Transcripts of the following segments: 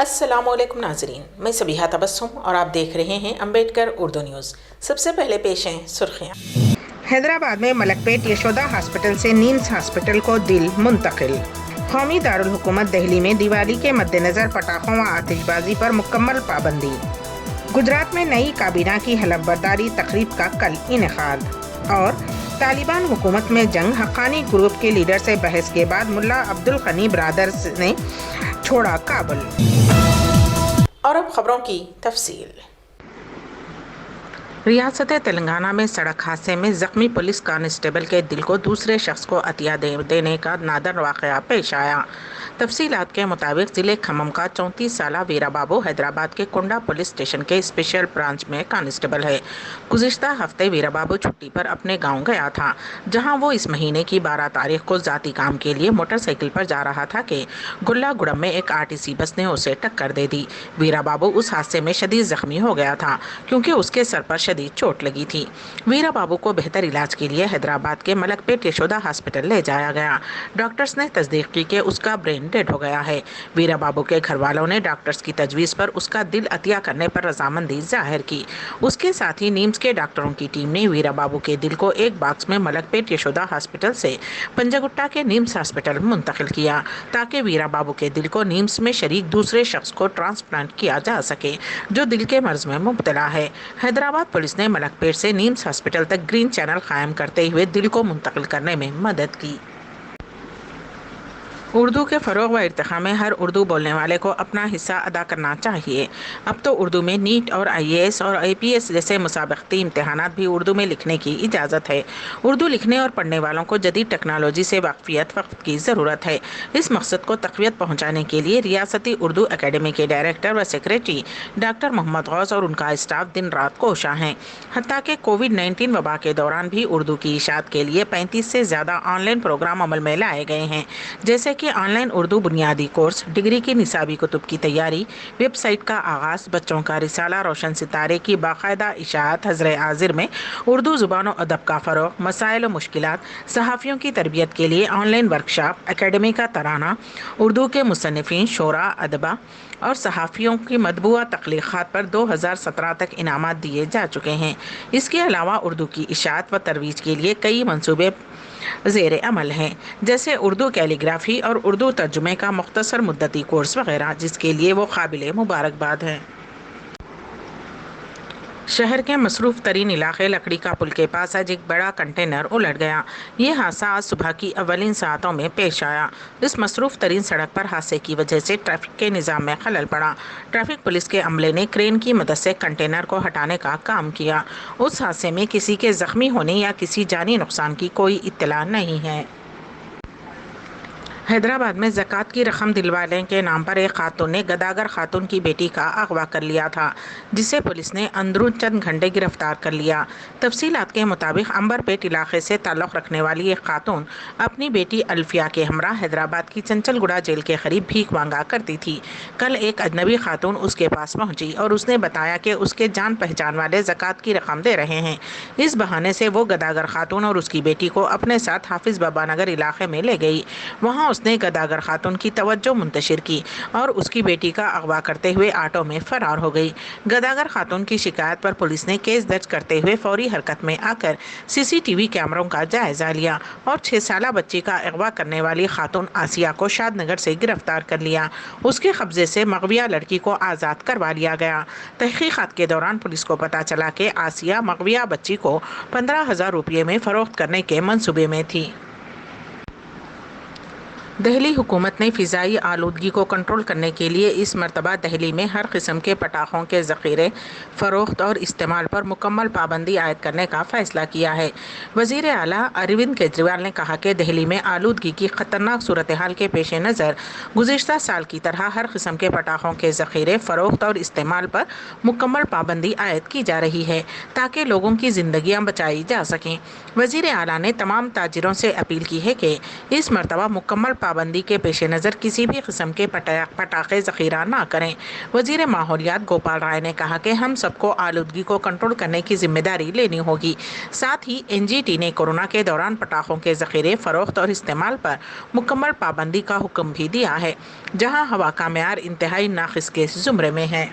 السلام علیکم ناظرین، میں سبیحہ تبسم اور آپ دیکھ رہے ہیں امبیڈکر اردو نیوز۔ سب سے پہلے پیش ہیں سرخیاں۔ حیدرآباد میں ملک پیٹ یشودا ہاسپٹل سے نیمز ہاسپٹل کو دل منتقل۔ قومی دارالحکومت دہلی میں دیوالی کے مد نظر پٹاخوں و آتش بازی پر مکمل پابندی۔ گجرات میں نئی کابینہ کی حلف برداری تقریب کا کل انعقاد۔ اور طالبان حکومت میں جنگ، حقانی گروپ کے لیڈر سے بحث کے بعد ملا عبدالغنی برادرز نے چھوڑا کابل۔ اور اب خبروں کی تفصیل۔ ریاست تلنگانہ میں سڑک حادثے میں زخمی پولیس کانسٹیبل کے دل کو دوسرے شخص کو عطیہ دینے کا نادر واقعہ پیش آیا۔ تفصیلات کے مطابق ضلع کھمم کا 34 سالہ ویرا بابو حیدرآباد کے کنڈا پولیس اسٹیشن کے اسپیشل برانچ میں کانسٹیبل ہے۔ گزشتہ ہفتے ویرا بابو چھٹی پر اپنے گاؤں گیا تھا، جہاں وہ اس مہینے کی 12 تاریخ کو ذاتی کام کے لیے موٹر سائیکل پر جا رہا تھا کہ گلہ گڑم میں ایک RTC بس نے اسے ٹکر دے دی۔ ویرا بابو اس حادثے میں شدید زخمی ہو گیا تھا، کیونکہ اس کے سر پر شدید چوٹ لگی تھی۔ ویرا بابو کو بہتر علاج کے لیے حیدرآباد کے ملک پیٹ یشودا ہاسپٹل لے جایا گیا۔ ڈاکٹرز نے تصدیق کی کہ اس کا برین ڈیڈ ہو گیا ہے۔ ویرا بابو کے گھر والوں نے ڈاکٹرز کی تجویز پر اس کا دل عطیہ کرنے پر رضامندی ظاہر کی۔ اس کے ساتھ ہی نیمز کے ڈاکٹروں کی ٹیم نے ویرا بابو کے دل کو ایک باکس میں ملک پیٹ یشودا ہاسپٹل سے پنجگٹا کے نیمز ہاسپٹل منتقل کیا، تاکہ ویرا بابو کے دل کو نیمز میں شریک دوسرے شخص کو ٹرانسپلانٹ کیا جا سکے، جو دل کے مرض میں مبتلا ہے۔ حیدرآباد پولیس نے ملک پیٹ سے نیمز ہاسپٹل تک گرین چینل قائم کرتے ہوئے دل کو منتقل کرنے میں مدد کی۔ اردو کے فروغ و ارتقاء میں ہر اردو بولنے والے کو اپنا حصہ ادا کرنا چاہیے۔ اب تو اردو میں نیٹ اور IAS اور IPS جیسے مسابقتی امتحانات بھی اردو میں لکھنے کی اجازت ہے۔ اردو لکھنے اور پڑھنے والوں کو جدید ٹیکنالوجی سے واقفیت وقت کی ضرورت ہے۔ اس مقصد کو تقویت پہنچانے کے لیے ریاستی اردو اکیڈمی کے ڈائریکٹر و سیکریٹری ڈاکٹر محمد غوث اور ان کا اسٹاف دن رات کوشاں ہیں۔ حتیٰ کہ کووڈ-19 وبا کے دوران بھی اردو کی اشاعت کے لیے 35 سے زیادہ آن لائن پروگرام عمل میں لائے گئے ہیں، جیسے کہ آن لائن اردو بنیادی کورس، ڈگری کی نصابی کتب کی تیاری، ویب سائٹ کا آغاز، بچوں کا رسالہ روشن ستارے کی باقاعدہ اشاعت، حضر حاضر میں اردو زبان و ادب کا فروغ، مسائل و مشکلات، صحافیوں کی تربیت کے لیے آن لائن ورکشاپ، اکیڈمی کا ترانہ، اردو کے مصنفین، شعراء، ادبا اور صحافیوں کی مطبوعہ تخلیقات پر 2017 تک انعامات دیے جا چکے ہیں۔ اس کے علاوہ اردو کی اشاعت و ترویج کے لیے کئی منصوبے زیر عمل ہیں، جیسے اردو کیلیگرافی اور اردو ترجمے کا مختصر مدتی کورس وغیرہ، جس کے لیے وہ قابل مبارکباد ہیں۔ شہر کے مصروف ترین علاقے لکڑی کا پل کے پاس آج ایک بڑا کنٹینر الٹ گیا۔ یہ حادثہ آج صبح کی اولین ساعتوں میں پیش آیا۔ اس مصروف ترین سڑک پر حادثے کی وجہ سے ٹریفک کے نظام میں خلل پڑا۔ ٹریفک پولیس کے عملے نے کرین کی مدد سے کنٹینر کو ہٹانے کا کام کیا۔ اس حادثے میں کسی کے زخمی ہونے یا کسی جانی نقصان کی کوئی اطلاع نہیں ہے۔ حیدرآباد میں زکوٰۃ کی رقم دلوانے کے نام پر ایک خاتون نے گداگر خاتون کی بیٹی کا اغوا کر لیا تھا، جسے پولیس نے اندرون چند گھنٹے گرفتار کر لیا۔ تفصیلات کے مطابق عنبر پیٹ علاقے سے تعلق رکھنے والی ایک خاتون اپنی بیٹی الفیہ کے ہمراہ حیدرآباد کی چنچل گڑا جیل کے قریب بھیک مانگا کرتی تھی۔ کل ایک اجنبی خاتون اس کے پاس پہنچی اور اس نے بتایا کہ اس کے جان پہچان والے زکوٰۃ کی رقم دے رہے ہیں۔ اس بہانے سے وہ گداگر خاتون اور اس کی بیٹی کو اپنے ساتھ حافظ بابا نگر علاقے میں لے گئی۔ وہاں اس نے گداگر خاتون کی توجہ منتشر کی اور اس کی بیٹی کا اغوا کرتے ہوئے آٹو میں فرار ہو گئی۔ گداگر خاتون کی شکایت پر پولیس نے کیس درج کرتے ہوئے فوری حرکت میں آ کر CCTV کیمروں کا جائزہ لیا اور 6 سالہ بچی کا اغوا کرنے والی خاتون آسیہ کو شاد نگر سے گرفتار کر لیا۔ اس کے قبضے سے مغویہ لڑکی کو آزاد کروا لیا گیا۔ تحقیقات کے دوران پولیس کو پتہ چلا کہ آسیہ مغویہ بچی کو 15,000 روپے میں فروخت کرنے کے منصوبے میں تھی۔ دہلی حکومت نے فضائی آلودگی کو کنٹرول کرنے کے لیے اس مرتبہ دہلی میں ہر قسم کے پٹاخوں کے ذخیرے، فروخت اور استعمال پر مکمل پابندی عائد کرنے کا فیصلہ کیا ہے۔ وزیر اعلیٰ اروند کیجریوال نے کہا کہ دہلی میں آلودگی کی خطرناک صورتحال کے پیش نظر گزشتہ سال کی طرح ہر قسم کے پٹاخوں کے ذخیرے، فروخت اور استعمال پر مکمل پابندی عائد کی جا رہی ہے، تاکہ لوگوں کی زندگیاں بچائی جا سکیں۔ وزیر اعلیٰ نے تمام تاجروں سے اپیل کی ہے کہ اس مرتبہ مکمل پابندی کے پیش نظر کسی بھی قسم کے پٹاخے ذخیرہ نہ کریں۔ وزیر ماحولیات گوپال رائے نے کہا کہ ہم سب کو آلودگی کو کنٹرول کرنے کی ذمہ داری لینی ہوگی۔ ساتھ ہی NGT نے کورونا کے دوران پٹاخوں کے ذخیرے، فروخت اور استعمال پر مکمل پابندی کا حکم بھی دیا ہے، جہاں ہوا کا معیار انتہائی ناقص کے زمرے میں ہے۔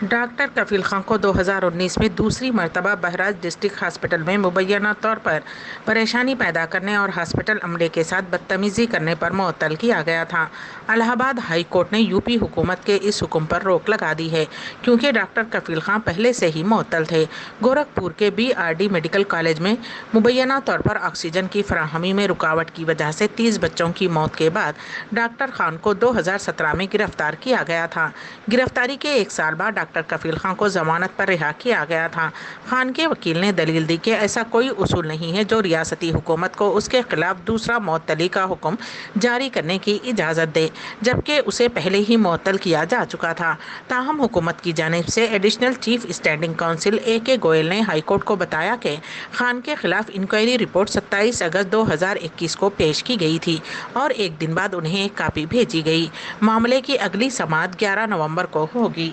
ڈاکٹر کفیل خان کو 2019 میں دوسری مرتبہ بہراج ڈسٹرکٹ ہاسپٹل میں مبینہ طور پر پریشانی پیدا کرنے اور ہاسپٹل عملے کے ساتھ بدتمیزی کرنے پر معطل کیا گیا تھا۔ الہ آباد ہائی کورٹ نے UP حکومت کے اس حکم پر روک لگا دی ہے، کیونکہ ڈاکٹر کفیل خان پہلے سے ہی معطل تھے۔ گورکھپور کے BRD میڈیکل کالج میں مبینہ طور پر آکسیجن کی فراہمی میں رکاوٹ کی وجہ سے 30 بچوں کی موت کے بعد ڈاکٹر خان کو 2017 میں گرفتار کیا گیا تھا۔ گرفتاری کے ایک سال بعد ڈاکٹر کفیل خان کو ضمانت پر رہا کیا گیا تھا۔ خان کے وکیل نے دلیل دی کہ ایسا کوئی اصول نہیں ہے جو ریاستی حکومت کو اس کے خلاف دوسرا معطلی کا حکم جاری کرنے کی اجازت دے، جبکہ اسے پہلے ہی معطل کیا جا چکا تھا۔ تاہم حکومت کی جانب سے additional chief standing council AK Goyal نے ہائی کورٹ کو بتایا کہ خان کے خلاف انکوائری رپورٹ 27 اگست 2021 کو پیش کی گئی تھی اور ایک دن بعد انہیں ایک کاپی بھیجی گئی۔ معاملے کی اگلی سماعت 11 نومبر کو ہوگی۔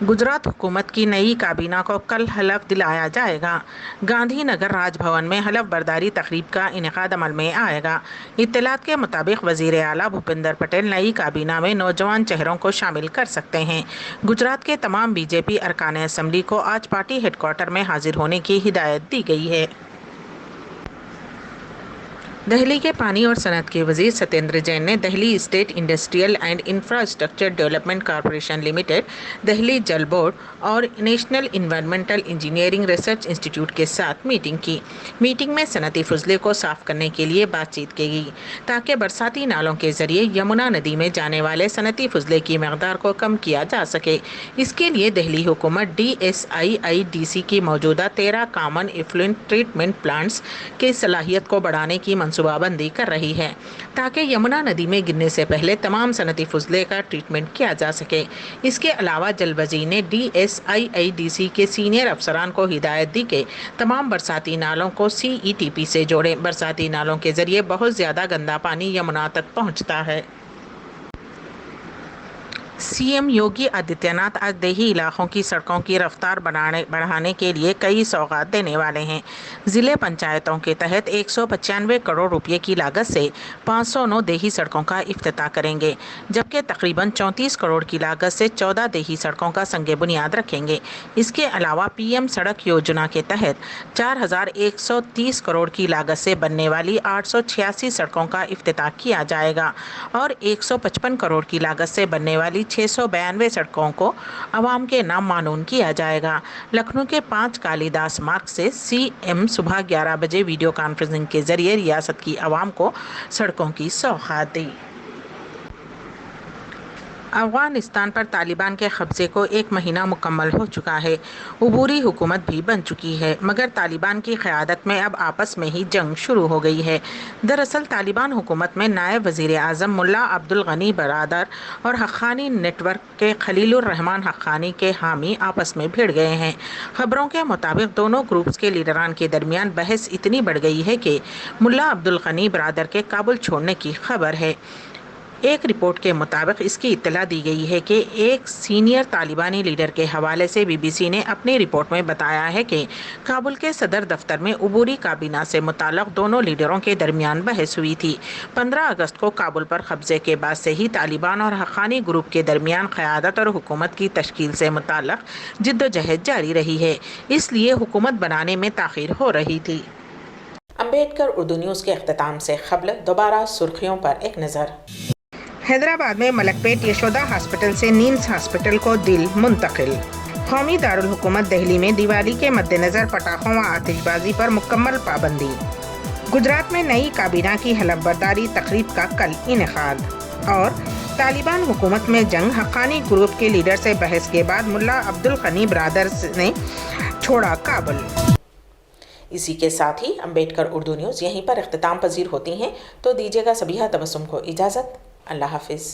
گجرات حکومت کی نئی کابینہ کو کل حلف دلایا جائے گا۔ گاندھی نگر راج بھون میں حلف برداری تقریب کا انعقاد عمل میں آئے گا۔ اطلاعات کے مطابق وزیر اعلیٰ بھوپندر پٹیل نئی کابینہ میں نوجوان چہروں کو شامل کر سکتے ہیں۔ گجرات کے تمام BJP ارکان اسمبلی کو آج پارٹی ہیڈ کوارٹر میں حاضر ہونے کی ہدایت دی گئی ہے۔ دہلی کے پانی اور صنعت کے وزیر ستیندر جین نے Delhi state industrial and infrastructure development corporation limited, Delhi جل بورڈ اور نیشنل انوائرنمنٹل انجینئرنگ ریسرچ انسٹی ٹیوٹ کے ساتھ میٹنگ کی۔ میٹنگ میں صنعتی فضلے کو صاف کرنے کے لیے بات چیت کی گئی تاکہ برساتی نالوں کے ذریعے یمنا ندی میں جانے والے صنعتی فضلے کی مقدار کو کم کیا جا سکے۔ اس کے لیے دہلی حکومت DSIIDC کی موجودہ 13 کامن ایفلوئنٹ ٹریٹمنٹ پلانٹس کی صلاحیت کو بڑھانے کی منصوبہ بندی کر رہی ہے تاکہ یمنا ندی میں گرنے سے پہلے تمام صنعتی فضلے کا ٹریٹمنٹ کیا جا سکے۔ اس کے علاوہ جل وزیر نے DSIIDC کے سینئر افسران کو ہدایت دی کہ تمام برساتی نالوں کو CETP سے جوڑیں۔ برساتی نالوں کے ذریعے بہت زیادہ گندا پانی یمنا تک پہنچتا ہے۔ CM یوگی آدتیہ ناتھ آج دیہی علاقوں کی سڑکوں کی رفتار بڑھانے کے لیے کئی سوغات دینے والے ہیں۔ ضلع پنچایتوں کے تحت 195 کروڑ روپے کی لاگت سے 509 دیہی سڑکوں کا افتتاح کریں گے، جبکہ تقریباً 34 کروڑ کی لاگت سے 14 دیہی سڑکوں کا سنگ بنیاد رکھیں گے۔ اس کے علاوہ PM سڑک یوجنا کے تحت 4130 کروڑ کی لاگت سے بننے والی 886 سڑکوں کا افتتاح کیا جائے گا اور 155 کروڑ کی لاگت سے بننے والی 692 سڑکوں کو عوام کے نام معنون کیا جائے گا۔ لکھنؤ کے 5 کالی داس مارگ سے CM صبح 11 بجے ویڈیو کانفرنسنگ کے ذریعے ریاست کی عوام کو سڑکوں کی سوغات دی۔ افغانستان پر طالبان کے قبضے کو 1 مہینہ مکمل ہو چکا ہے۔ عبوری حکومت بھی بن چکی ہے، مگر طالبان کی قیادت میں اب آپس میں ہی جنگ شروع ہو گئی ہے۔ دراصل طالبان حکومت میں نائب وزیر اعظم ملا عبدالغنی برادر اور حقانی نیٹ ورک کے خلیل الرحمان حقانی کے حامی آپس میں بھڑ گئے ہیں۔ خبروں کے مطابق دونوں گروپس کے لیڈران کے درمیان بحث اتنی بڑھ گئی ہے کہ ملا عبدالغنی برادر کے کابل چھوڑنے کی خبر ہے۔ ایک رپورٹ کے مطابق اس کی اطلاع دی گئی ہے کہ ایک سینئر طالبانی لیڈر کے حوالے سے BBC نے اپنی رپورٹ میں بتایا ہے کہ کابل کے صدر دفتر میں عبوری کابینہ سے متعلق دونوں لیڈروں کے درمیان بحث ہوئی تھی۔ 15 اگست کو کابل پر قبضے کے بعد سے ہی طالبان اور حقانی گروپ کے درمیان قیادت اور حکومت کی تشکیل سے متعلق جدوجہد جاری رہی ہے، اس لیے حکومت بنانے میں تاخیر ہو رہی تھی۔ امبیڈکر اردو نیوز کے اختتام سے قبل دوبارہ سرخیوں پر ایک نظر۔ حیدرآباد میں ملک پیٹ یشودا ہاسپٹل سے نیمز ہاسپٹل کو دل منتقل۔ قومی دارالحکومت دہلی میں دیوالی کے مد نظر پٹاخوں و آتش بازی پر مکمل پابندی۔ گجرات میں نئی کابینہ کی حلف برداری تقریب کا کل انعقاد۔ اور طالبان حکومت میں جنگ، حقانی گروپ کے لیڈر سے بحث کے بعد ملا عبدالغنی برادرز نے چھوڑا کابل۔ اسی کے ساتھ ہی امبیڈکر اردو نیوز یہیں پر اختتام پذیر ہوتی ہیں، تو دیجیے گا سبیحہ تبسم کو اجازت۔ اللہ حافظ۔